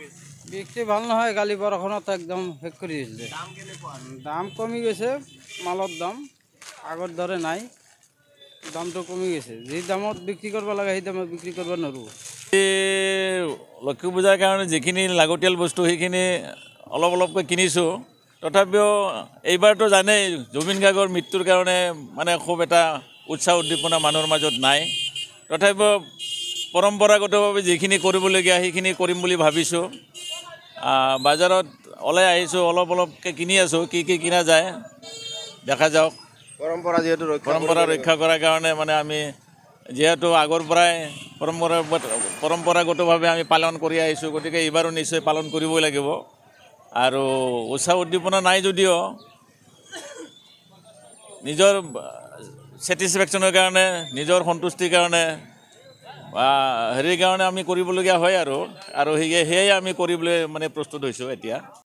বিক্ৰি ভাল নহয়, কালি বৰষুণত একদম শেষ কৰি দিছিলে। দাম কমি গৈছে, মালৰ দাম আগৰ দৰে নাই, দামটো কমি গৈছে। যি দামত বিক্ৰী কৰিব লাগে সেই দামত বিক্ৰী কৰিব নোৱাৰোঁ। লক্ষ্মী পূজাৰ কাৰণে যিখিনি লাগতিয়াল বস্তু সেইখিনি অলপ অলপকৈ কিনিছোঁ। তথাপিও এইবাৰতো জানেই জুবিন গাৰ্গৰ মৃত্যুৰ কাৰণে মানে খুব এটা উৎসাহ উদ্দীপনা মানুহৰ মাজত নাই। তথাপিও পৰম্পৰাগতভাৱে যিখিনি কৰিবলগীয়া সেইখিনি কৰিম বুলি ভাবিছোঁ। বজাৰত ওলাই আহিছোঁ, অলপ অলপকৈ কিনি আছোঁ, কি কিনা যায় দেখা যাওক। পৰম্পৰা যিহেতু পৰম্পৰা ৰক্ষা কৰাৰ কাৰণে মানে আমি যিহেতু আগৰ পৰাই পৰম্পৰাগতভাৱে আমি পালন কৰি আহিছোঁ, গতিকে এইবাৰো নিশ্চয় পালন কৰিবই লাগিব। আৰু উৎসাহ উদ্দীপনা নাই যদিও নিজৰ ছেটিছফেকশ্যনৰ কাৰণে, নিজৰ সন্তুষ্টিৰ কাৰণে বা হেৰিৰ কাৰণে আমি কৰিবলগীয়া হয় আৰু সেয়াই আমি কৰিবলৈ মানে প্ৰস্তুত হৈছোঁ এতিয়া।